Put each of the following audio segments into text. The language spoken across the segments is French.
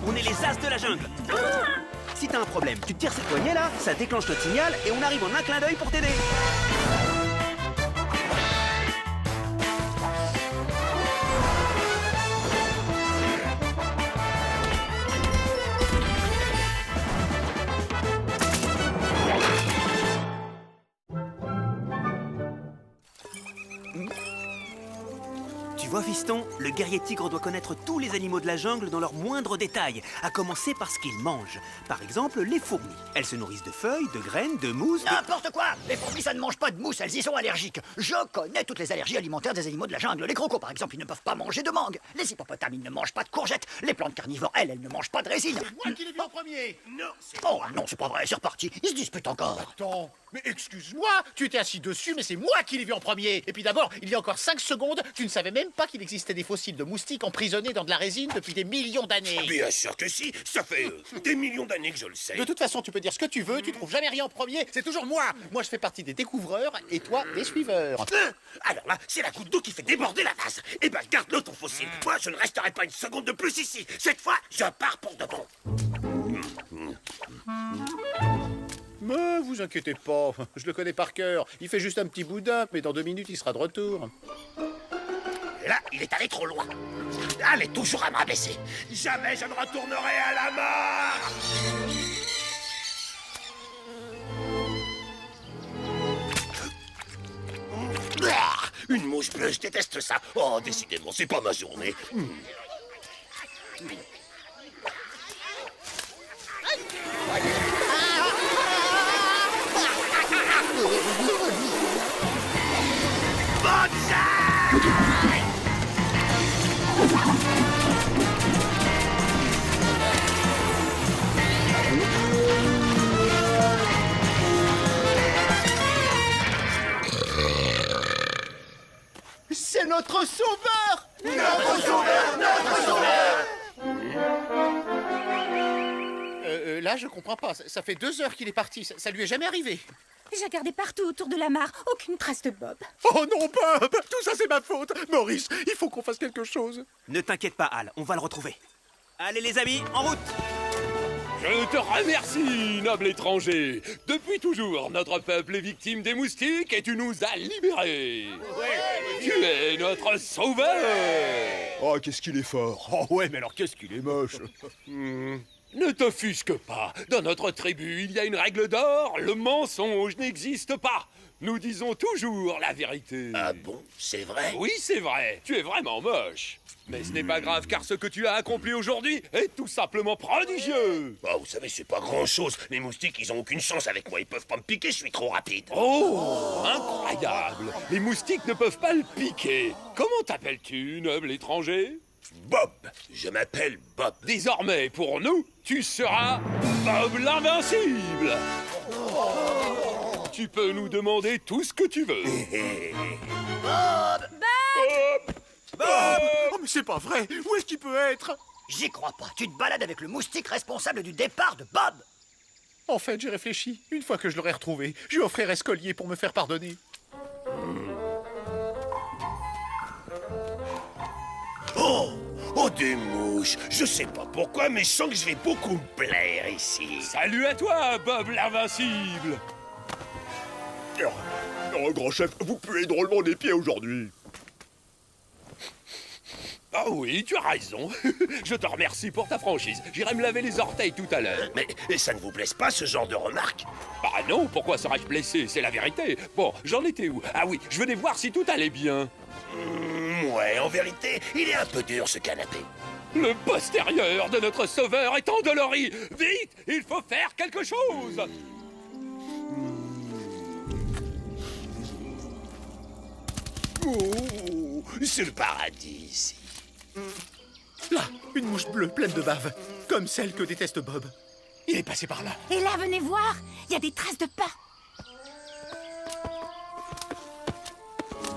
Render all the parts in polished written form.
On est les as de la jungle. Si t'as un problème, tu tires cette poignée là, ça déclenche notre signal et on arrive en un clin d'œil pour t'aider. Tu vois, fiston, le guerrier tigre doit connaître tous les animaux de la jungle dans leurs moindres détails, à commencer par ce qu'ils mangent. Par exemple, les fourmis. Elles se nourrissent de feuilles, de graines, de mousse... N'importe quoi! Les fourmis, ça ne mange pas de mousse, elles y sont allergiques. Je connais toutes les allergies alimentaires des animaux de la jungle. Les crocos, par exemple, ils ne peuvent pas manger de mangue. Les hippopotames, ils ne mangent pas de courgettes. Les plantes carnivores, elles ne mangent pas de résine. C'est moi qui l'ai vu en premier. Non, oh non, c'est pas vrai, c'est reparti. Ils se disputent encore. Attends, mais excuse-moi, tu étais assis dessus, mais c'est moi qui l'ai vu en premier. Et puis d'abord, il y a encore 5 secondes, tu ne savais même pas qu'il existait des fossiles de moustiques emprisonnés dans de la résine depuis des millions d'années. Bien sûr que si, ça fait des millions d'années que je le sais. De toute façon, tu peux dire ce que tu veux, tu trouves jamais rien en premier, c'est toujours moi. Moi, je fais partie des découvreurs et toi, des suiveurs. Alors là, c'est la goutte d'eau qui fait déborder la vase. Eh ben, garde-le ton fossile. Moi, je ne resterai pas une seconde de plus ici. Cette fois, je pars pour de bon. Mais vous inquiétez pas, je le connais par cœur. Il fait juste un petit boudin, mais dans 2 minutes, il sera de retour. Là, il est allé trop loin. Allez, toujours à me rabaisser. Jamais je ne retournerai à la mort. Une mouche bleue, je déteste ça. Oh, décidément, c'est pas ma journée. C'est notre sauveur! Notre sauveur! Notre sauveur! Là, je comprends pas. Ça fait 2 heures qu'il est parti. Ça lui est jamais arrivé. J'ai regardé partout autour de la mare, aucune trace de Bob. Oh non, Bob! Tout ça, c'est ma faute! Maurice, il faut qu'on fasse quelque chose. Ne t'inquiète pas, Al, on va le retrouver. Allez les amis, en route! Je te remercie, noble étranger. Depuis toujours, notre peuple est victime des moustiques et tu nous as libérés. Tu es notre sauveur. Oh, qu'est-ce qu'il est fort! Oh ouais, mais alors qu'est-ce qu'il est moche! Ne t'offusque pas. Dans notre tribu, il y a une règle d'or. Le mensonge n'existe pas. Nous disons toujours la vérité. Ah bon, c'est vrai? Oui, c'est vrai. Tu es vraiment moche. Mais ce n'est pas grave, car ce que tu as accompli aujourd'hui est tout simplement prodigieux. Oh, vous savez, c'est pas grand-chose. Les moustiques, ils ont aucune chance avec moi. Ils peuvent pas me piquer, je suis trop rapide. Oh, incroyable. Les moustiques ne peuvent pas le piquer. Comment t'appelles-tu, noble étranger? Bob, je m'appelle Bob. Désormais, pour nous, tu seras Bob l'Invincible. Tu peux nous demander tout ce que tu veux. Bob! Oh, mais c'est pas vrai! Où est-ce qu'il peut être? J'y crois pas. Tu te balades avec le moustique responsable du départ de Bob. En fait, j'ai réfléchi. Une fois que je l'aurai retrouvé, je lui offrirai ce collier pour me faire pardonner. Oh, oh, des mouches. Je sais pas pourquoi, mais je sens que je vais beaucoup me plaire ici. Salut à toi, Bob l'Invincible. Oh, grand chef, vous puez drôlement des pieds aujourd'hui. Ah oui, tu as raison. Je te remercie pour ta franchise. J'irai me laver les orteils tout à l'heure. Mais ça ne vous blesse pas, ce genre de remarque? Bah non, pourquoi serais-je blessé? C'est la vérité. Bon, j'en étais où? Ah oui, je venais voir si tout allait bien. Ouais, en vérité, il est un peu dur, ce canapé. Le postérieur de notre sauveur est endolori. Vite, il faut faire quelque chose. Oh, c'est le paradis, ici. Là, une mouche bleue pleine de bave, comme celle que déteste Bob. Il est passé par là. Et là, venez voir, il y a des traces de pas.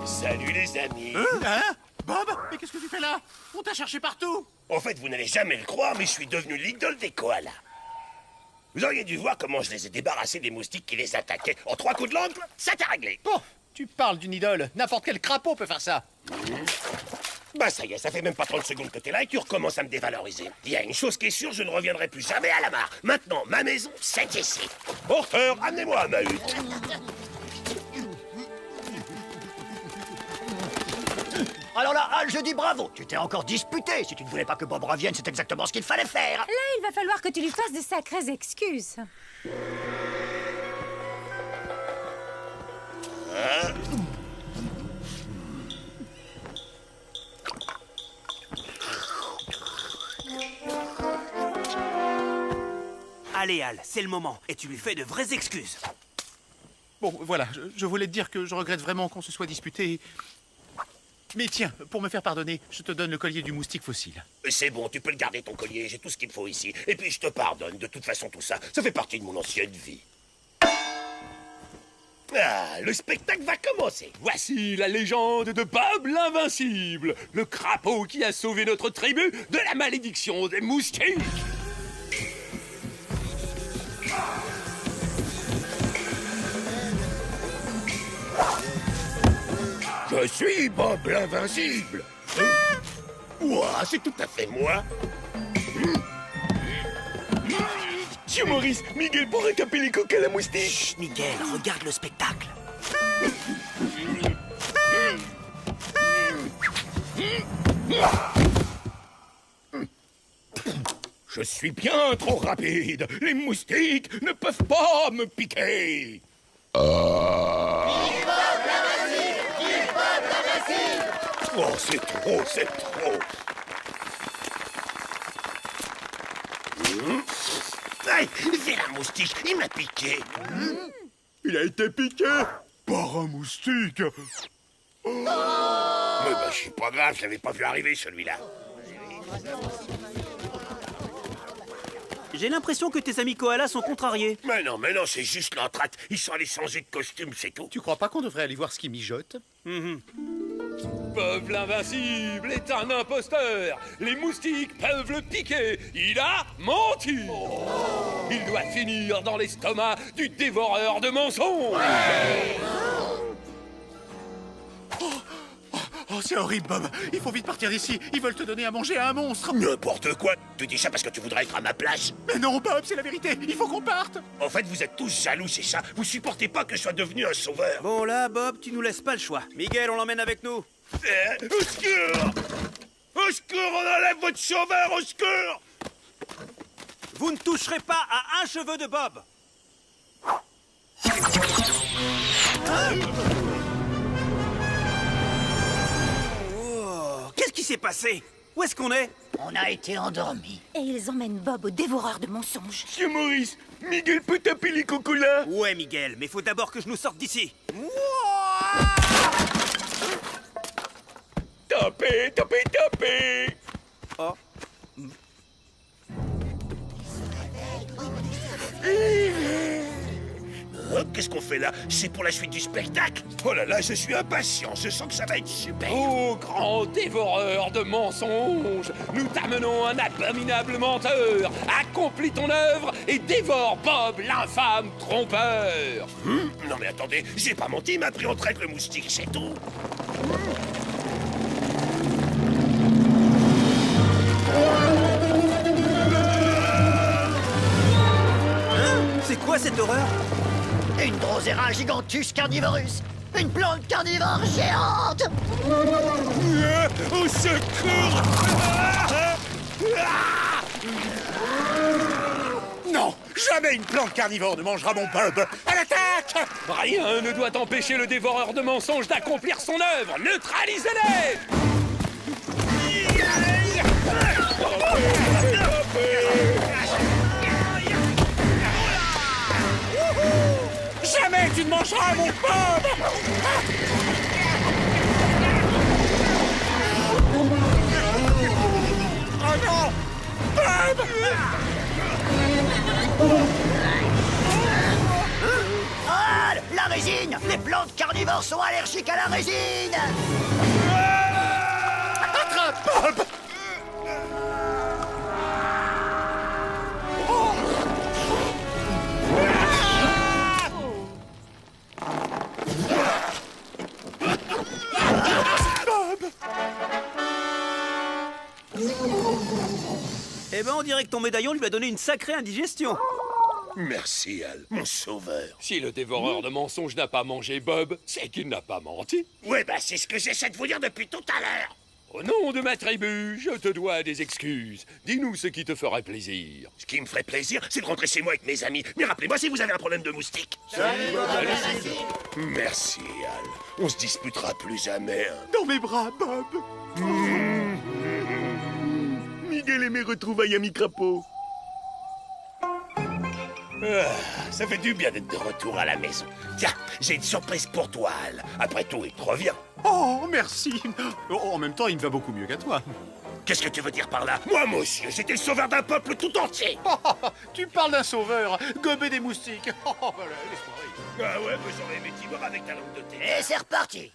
Salut, les amis. Hein? Bob? Mais qu'est-ce que tu fais là? On t'a cherché partout. En fait, vous n'allez jamais le croire, mais je suis devenu l'idole des koalas. Vous auriez dû voir comment je les ai débarrassés des moustiques qui les attaquaient. En 3 coups de langue, ça t'est réglé. Bon, tu parles d'une idole. N'importe quel crapaud peut faire ça. Bah ça y est, ça fait même pas 30 secondes que t'es là et tu recommences à me dévaloriser. Il y a une chose qui est sûre, je ne reviendrai plus jamais à la mare. Maintenant, ma maison, c'est ici. Porteur, amenez-moi à ma hutte. Alors là, Al, je dis bravo. Tu t'es encore disputé. Si tu ne voulais pas que Bob revienne, c'est exactement ce qu'il fallait faire. Là, il va falloir que tu lui fasses de sacrées excuses. Allez, Al, c'est le moment. Et tu lui fais de vraies excuses. Bon, voilà, je voulais te dire que je regrette vraiment qu'on se soit disputé. Mais tiens, pour me faire pardonner, je te donne le collier du moustique fossile. C'est bon, tu peux le garder ton collier, j'ai tout ce qu'il faut ici. Et puis je te pardonne, de toute façon tout ça, ça fait partie de mon ancienne vie. Ah, le spectacle va commencer. Voici la légende de Bob l'Invincible, le crapaud qui a sauvé notre tribu de la malédiction des moustiques. Je suis Bob l'Invincible. Ouah, c'est tout à fait moi. Monsieur Maurice, Miguel pourrait taper les coques à la moustique. Chut, Miguel, regarde le spectacle. Je suis bien trop rapide. Les moustiques ne peuvent pas me piquer. Oh, c'est trop, c'est trop. Aïe, c'est la moustique, il m'a piqué. Il a été piqué par un moustique. Mais bah, c'est pas grave, je l'avais pas vu arriver celui-là. J'ai l'impression que tes amis koalas sont contrariés. Mais non, c'est juste l'entracte. Ils sont allés changer de costume, c'est tout. Tu crois pas qu'on devrait aller voir ce qui mijote? Bob l'Invincible est un imposteur. Les moustiques peuvent le piquer. Il a menti. Il doit finir dans l'estomac du dévoreur de mensonges. Oh, c'est horrible, Bob. Il faut vite partir d'ici. Ils veulent te donner à manger à un monstre. N'importe quoi. Tu dis ça parce que tu voudrais être à ma place. Mais non, Bob, c'est la vérité. Il faut qu'on parte. En fait, vous êtes tous jaloux, c'est ça. Vous supportez pas que je sois devenu un sauveur. Bon, là, Bob, tu nous laisses pas le choix. Miguel, on l'emmène avec nous. Au secours! Au secours, on enlève votre sauveur, au secours! Vous ne toucherez pas à un cheveu de Bob. Oh, qu'est-ce qui s'est passé? Où est-ce qu'on est? On a été endormis. Et ils emmènent Bob au dévoreur de mensonges. Monsieur Maurice, Miguel peut taper les cocolas. Ouais, Miguel, mais faut d'abord que je nous sorte d'ici. Tapez, tapez, tapez. Oh. Oh, qu'est-ce qu'on fait là? C'est pour la suite du spectacle? Oh là là, je suis impatient. Je sens que ça va être super. Ô grand dévoreur de mensonges, nous t'amenons un abominable menteur. Accomplis ton œuvre et dévore Bob l'infâme trompeur. Non mais attendez, j'ai pas menti, il m'a pris en traite le moustique, c'est tout. C'est quoi cette horreur? Une Drosera gigantus carnivorus. Une plante carnivore géante. Au secours. Non, jamais une plante carnivore ne mangera mon Bob. À l'attaque! Rien ne doit empêcher le dévoreur de mensonges d'accomplir son œuvre. Neutralisez-les! Jamais tu ne mangeras mon Bob! Oh non! Bob! Ah, la résine. Les plantes carnivores sont allergiques à la résine. Attrape Bob! Eh ben, on dirait que ton médaillon lui a donné une sacrée indigestion. Merci, Al, mon sauveur. Si le dévoreur de mensonges n'a pas mangé Bob, c'est qu'il n'a pas menti. Ouais, bah c'est ce que j'essaie de vous dire depuis tout à l'heure. Au nom de ma tribu, je te dois des excuses. Dis-nous ce qui te ferait plaisir. Ce qui me ferait plaisir, c'est de rentrer chez moi avec mes amis. Mais rappelez-moi si vous avez un problème de moustique. Merci, Al. On se disputera plus jamais. Hein. Dans mes bras, Bob. Miguel et mes retrouvailles à mi-crapaud. Ça fait du bien d'être de retour à la maison. Tiens, j'ai une surprise pour toi, Al. Après tout, il te revient. Oh, merci. Oh, en même temps, il me va beaucoup mieux qu'à toi. Qu'est-ce que tu veux dire par là? Moi, monsieur, j'étais le sauveur d'un peuple tout entier. Tu parles d'un sauveur, gobé des moustiques. Voilà, laisse-moi rire. Ah ouais, mais j'aurais aimé t'y voir avec ta langue de thé. Et c'est reparti.